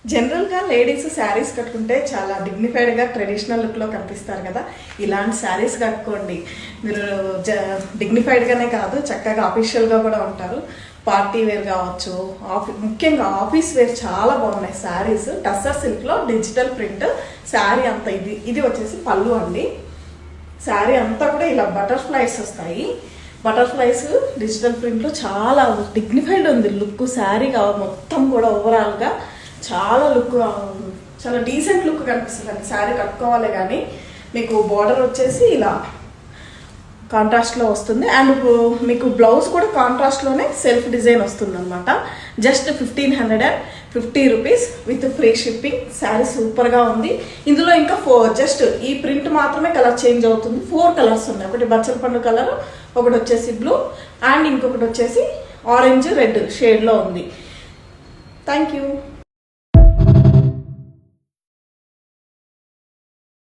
జనరల్గా లేడీస్ శారీస్ కట్టుకుంటే చాలా డిగ్నిఫైడ్గా ట్రెడిషనల్ లుక్లో కనిపిస్తారు కదా. ఇలాంటి శారీస్ కట్టుకోండి, మీరు డిగ్నిఫైడ్గానే కాదు చక్కగా ఆఫీషియల్గా కూడా ఉంటారు. పార్టీ వేర్ కావచ్చు, ముఖ్యంగా ఆఫీస్ వేర్ చాలా బాగున్నాయి శారీస్. టస్సర్ సిల్క్లో డిజిటల్ ప్రింట్ శారీ అంతా. ఇది వచ్చేసి పళ్ళు అండి. శారీ అంతా కూడా ఇలా బటర్ఫ్లైస్ వస్తాయి. బటర్ఫ్లైస్ డిజిటల్ ప్రింట్లో చాలా డిగ్నిఫైడ్ ఉంది లుక్. శారీ మొత్తం కూడా ఓవరాల్గా చాలా లుక్, చాలా డీసెంట్ లుక్ కనిపిస్తుంది అండి. శారీ కట్టుకోవాలి కానీ మీకు బార్డర్ వచ్చేసి ఇలా కాంట్రాస్ట్లో వస్తుంది. అండ్ మీకు బ్లౌజ్ కూడా కాంట్రాస్ట్లోనే సెల్ఫ్ డిజైన్ వస్తుంది అనమాట. Just 1550 rupees with free shipping. Sari సూపర్గా ఉంది. ఇందులో ఇంకా జస్ట్ ఈ ప్రింట్ మాత్రమే కలర్ చేంజ్ అవుతుంది. 4 కలర్స్ ఉన్నాయి. ఒకటి బచ్చల పండు కలర్, ఒకటి వచ్చేసి బ్లూ, అండ్ ఇంకొకటి వచ్చేసి ఆరెంజ్ రెడ్ షేడ్లో ఉంది. Thank you.